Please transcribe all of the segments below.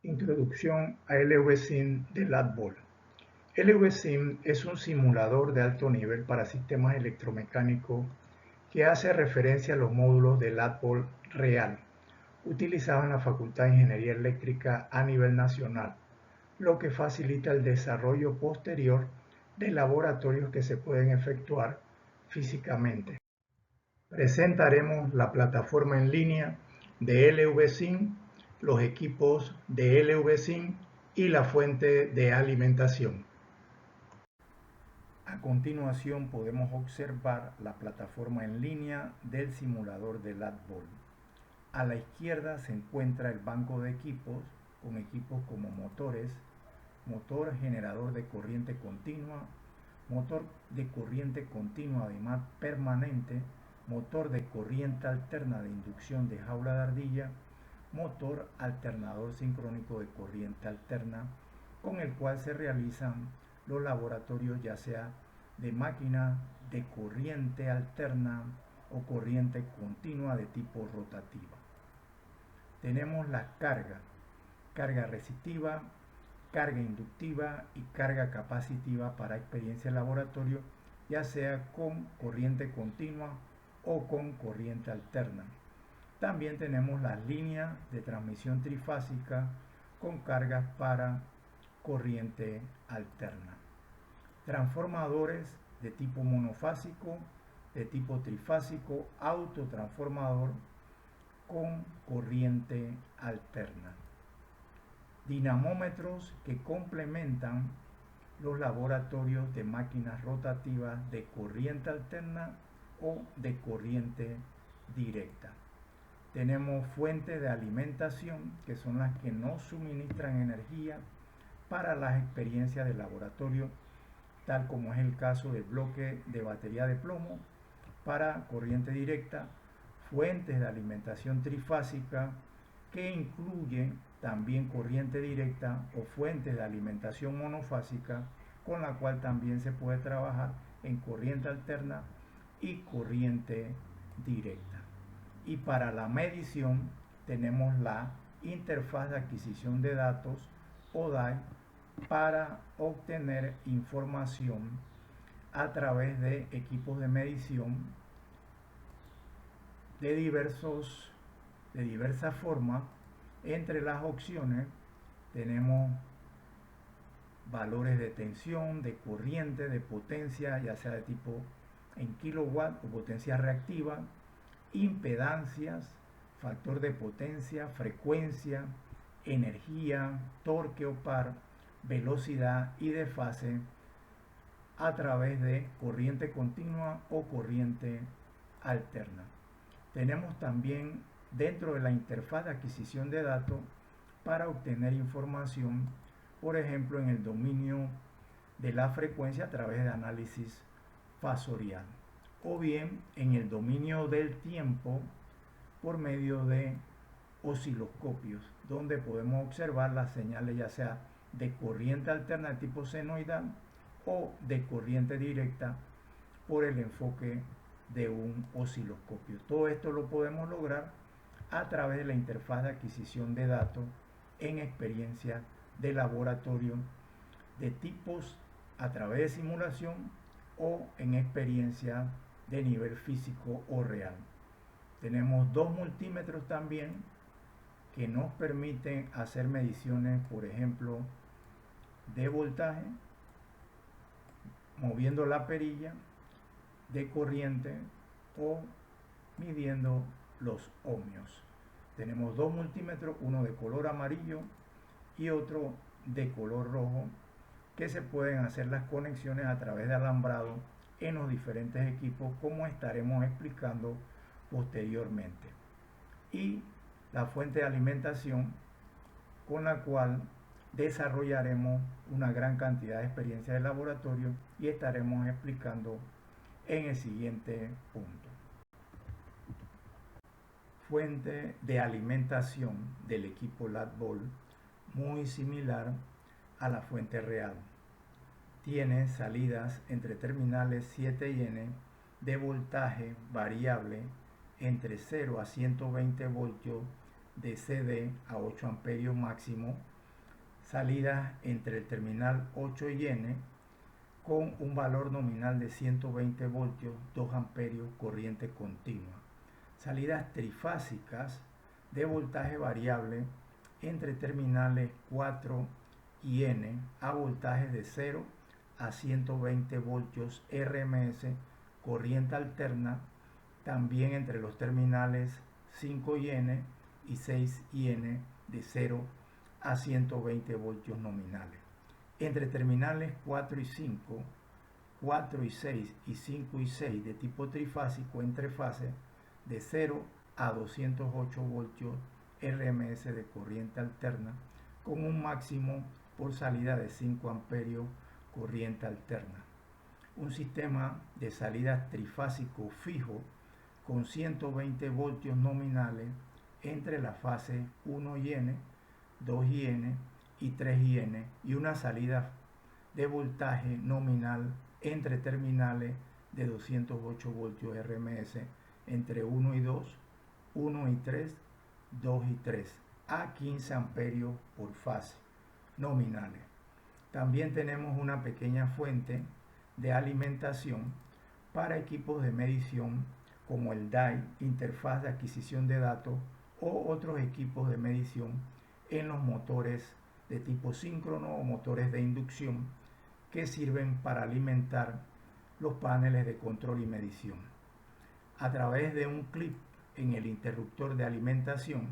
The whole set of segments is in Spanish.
Introducción a LV-SIM de LATBOL. LV-SIM es un simulador de alto nivel para sistemas electromecánicos que hace referencia a los módulos de LATBOL real, utilizados en la Facultad de Ingeniería Eléctrica a nivel nacional, lo que facilita el desarrollo posterior de laboratorios que se pueden efectuar físicamente. Presentaremos la plataforma en línea de LV-SIM, los equipos de LV-SIM y la fuente de alimentación. A continuación podemos observar la plataforma en línea del simulador de LATBOL. A la izquierda se encuentra el banco de equipos con equipos como motores, motor generador de corriente continua, motor de corriente continua además permanente, motor de corriente alterna de inducción de jaula de ardilla, motor alternador sincrónico de corriente alterna, con el cual se realizan los laboratorios ya sea de máquina de corriente alterna o corriente continua de tipo rotativa. Tenemos las cargas, carga resistiva, carga inductiva y carga capacitiva para experiencia de laboratorio, ya sea con corriente continua o con corriente alterna. También tenemos las líneas de transmisión trifásica con cargas para corriente alterna. Transformadores de tipo monofásico, de tipo trifásico, autotransformador con corriente alterna. Dinamómetros que complementan los laboratorios de máquinas rotativas de corriente alterna o de corriente directa. Tenemos fuentes de alimentación que son las que nos suministran energía para las experiencias de laboratorio, tal como es el caso del bloque de batería de plomo para corriente directa, fuentes de alimentación trifásica que incluyen también corriente directa o fuentes de alimentación monofásica, con la cual también se puede trabajar en corriente alterna y corriente directa. Y para la medición tenemos la interfaz de adquisición de datos o DAI para obtener información a través de equipos de medición de diversas formas. Entre las opciones tenemos valores de tensión, de corriente, de potencia, ya sea de tipo en kilowatt o potencia reactiva, impedancias, factor de potencia, frecuencia, energía, torque o par, velocidad y desfase a través de corriente continua o corriente alterna. Tenemos también dentro de la interfaz de adquisición de datos para obtener información, por ejemplo, en el dominio de la frecuencia a través de análisis fasorial, o bien en el dominio del tiempo por medio de osciloscopios, donde podemos observar las señales ya sea de corriente alterna de tipo senoidal o de corriente directa por el enfoque de un osciloscopio. Todo esto lo podemos lograr a través de la interfaz de adquisición de datos en experiencia de laboratorio de tipos a través de simulación o en experiencia de nivel físico o real. Tenemos dos multímetros también que nos permiten hacer mediciones, por ejemplo, de voltaje, moviendo la perilla, de corriente o midiendo los ohmios. Tenemos dos multímetros, uno de color amarillo y otro de color rojo, que se pueden hacer las conexiones a través de alambrado en los diferentes equipos, como estaremos explicando posteriormente. Y la fuente de alimentación con la cual desarrollaremos una gran cantidad de experiencias de laboratorio y estaremos explicando en el siguiente punto. Fuente de alimentación del equipo LATBOL muy similar a la fuente real. Tiene salidas entre terminales 7 y N de voltaje variable entre 0 a 120 voltios DC a 8 amperios máximo, salidas entre el terminal 8 y N con un valor nominal de 120 voltios, 2 amperios, corriente continua. Salidas trifásicas de voltaje variable entre terminales 4 y N a voltajes de 0 a 120 voltios RMS, corriente alterna, también entre los terminales 5 y N y 6 y N de 0 a 120 voltios nominales. Entre terminales 4 y 5, 4 y 6 y 5 y 6 de tipo trifásico entre fases de 0 a 208 voltios RMS de corriente alterna con un máximo por salida de 5 amperios corriente alterna. Un sistema de salida trifásico fijo con 120 voltios nominales entre la fase 1 y N, 2 y N y 3 y N y una salida de voltaje nominal entre terminales de 208 voltios RMS entre 1 y 2, 1 y 3, 2 y 3 a 15 amperios por fase nominales. También tenemos una pequeña fuente de alimentación para equipos de medición como el DAI, interfaz de adquisición de datos, o otros equipos de medición en los motores de tipo síncrono o motores de inducción que sirven para alimentar los paneles de control y medición. A través de un clip en el interruptor de alimentación,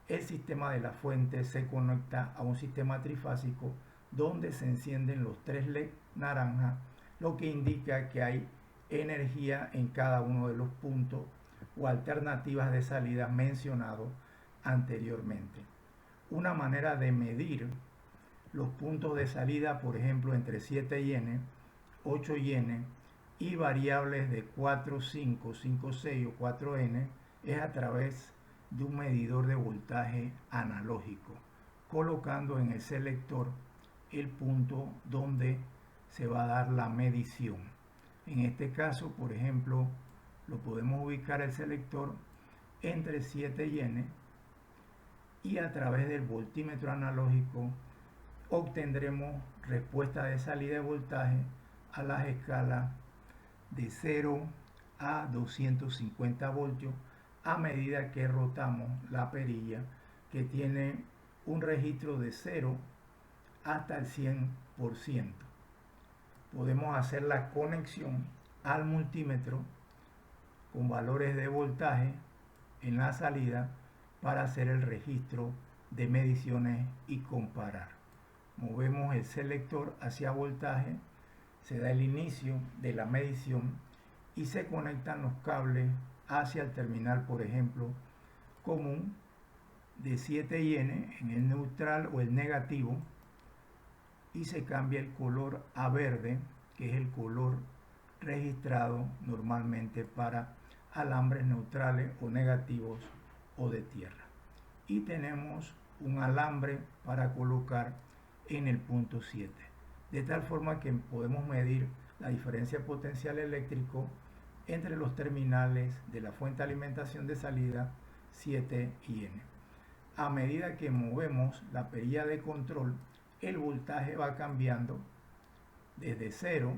el sistema de la fuente se conecta a un sistema trifásico donde se encienden los 3 LED naranja, lo que indica que hay energía en cada uno de los puntos o alternativas de salida mencionados anteriormente. Una manera de medir los puntos de salida, por ejemplo, entre 7 y N, 8 y N y variables de 4, 5, 5, 6 o 4N es a través de un medidor de voltaje analógico, colocando en el selector el punto donde se va a dar la medición. En este caso, por ejemplo, lo podemos ubicar el selector entre 7 y N y a través del voltímetro analógico obtendremos respuesta de salida de voltaje a las escalas de 0 a 250 voltios a medida que rotamos la perilla, que tiene un registro de 0 hasta el 100%. Podemos hacer la conexión al multímetro con valores de voltaje en la salida para hacer el registro de mediciones y comparar. Movemos el selector hacia voltaje, se da el inicio de la medición y se conectan los cables hacia el terminal, por ejemplo, común de 7N en el neutral o el negativo, y se cambia el color a verde, que es el color registrado normalmente para alambres neutrales o negativos o de tierra. Y tenemos un alambre para colocar en el punto 7, de tal forma que podemos medir la diferencia potencial eléctrico entre los terminales de la fuente de alimentación de salida 7 y N. A medida que movemos la perilla de control, el voltaje va cambiando desde 0,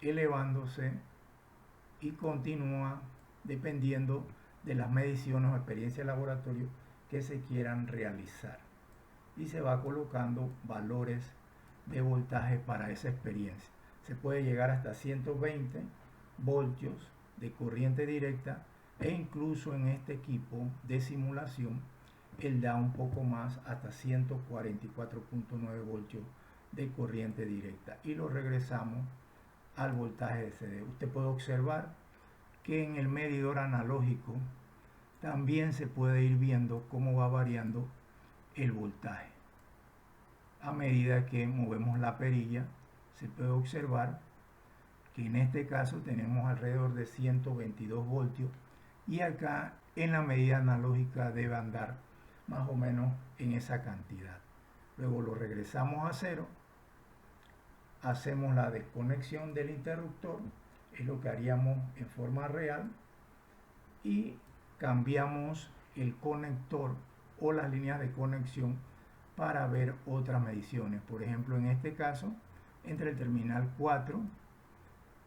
elevándose y continúa dependiendo de las mediciones o experiencias de laboratorio que se quieran realizar. Y se va colocando valores de voltaje para esa experiencia. Se puede llegar hasta 120 voltios de corriente directa e incluso en este equipo de simulación él da un poco más, hasta 144.9 voltios de corriente directa, y lo regresamos al voltaje de CD. Usted puede observar que en el medidor analógico también se puede ir viendo cómo va variando el voltaje. A medida que movemos la perilla, se puede observar que en este caso tenemos alrededor de 122 voltios y acá en la medida analógica debe andar más o menos en esa cantidad. Luego lo regresamos a 0, hacemos la desconexión del interruptor, es lo que haríamos en forma real, y cambiamos el conector o las líneas de conexión para ver otras mediciones. Por ejemplo, en este caso, entre el terminal 4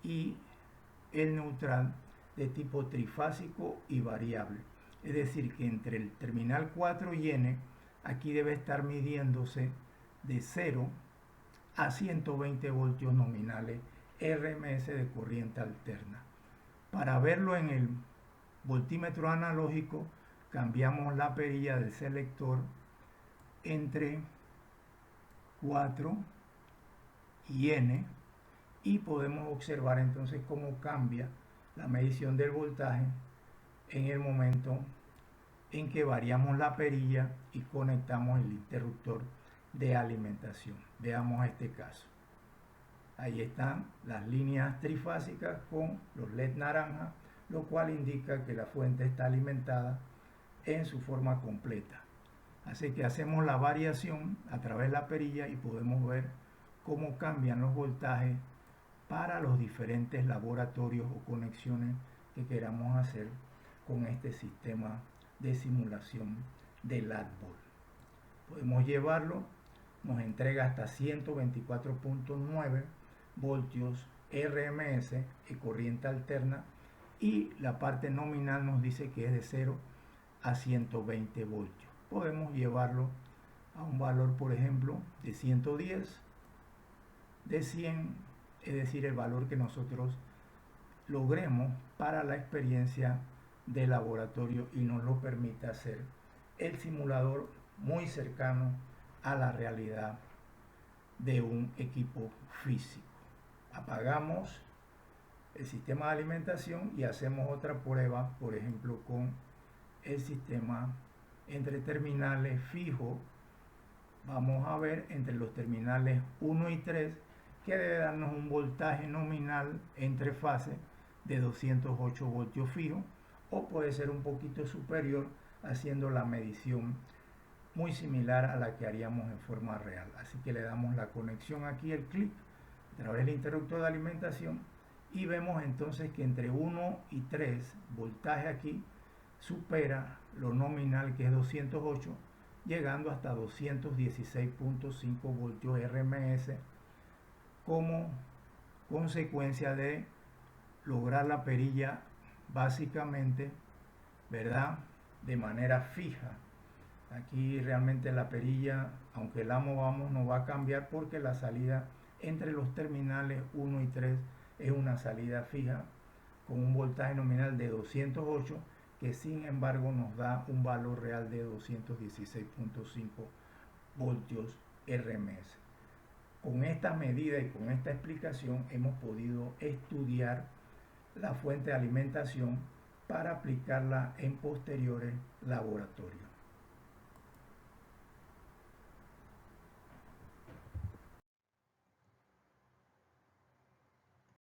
y el neutral de tipo trifásico y variable. Es decir, que entre el terminal 4 y N, aquí debe estar midiéndose de 0 a 120 voltios nominales RMS de corriente alterna. Para verlo en el voltímetro analógico, cambiamos la perilla del selector entre 4 y N y podemos observar entonces cómo cambia la medición del voltaje en el momento en que variamos la perilla y conectamos el interruptor de alimentación. Veamos este caso. Ahí están las líneas trifásicas con los LED naranja, lo cual indica que la fuente está alimentada en su forma completa. Así que hacemos la variación a través de la perilla y podemos ver cómo cambian los voltajes para los diferentes laboratorios o conexiones que queramos hacer con este sistema de simulación de LADBOL. Podemos llevarlo, nos entrega hasta 124.9 voltios RMS y corriente alterna, y la parte nominal nos dice que es de 0 a 120 voltios. Podemos llevarlo a un valor, por ejemplo, de 110, de 100, es decir, el valor que nosotros logremos para la experiencia de laboratorio y nos lo permite hacer el simulador muy cercano a la realidad de un equipo físico. Apagamos el sistema de alimentación y hacemos otra prueba, por ejemplo, con el sistema entre terminales fijos. Vamos a ver entre los terminales 1 y 3 que debe darnos un voltaje nominal entre fases de 208 voltios fijos, o puede ser un poquito superior haciendo la medición muy similar a la que haríamos en forma real. Así que le damos la conexión aquí, el clic, a través del interruptor de alimentación, y vemos entonces que entre 1 y 3 voltaje aquí supera lo nominal, que es 208, llegando hasta 216.5 voltios RMS como consecuencia de lograr la perilla básicamente, ¿verdad?, de manera fija. Aquí realmente la perilla, aunque la movamos, no va a cambiar porque la salida entre los terminales 1 y 3 es una salida fija con un voltaje nominal de 208, que sin embargo nos da un valor real de 216.5 voltios RMS. Con esta medida y con esta explicación hemos podido estudiar la fuente de alimentación para aplicarla en posteriores laboratorios.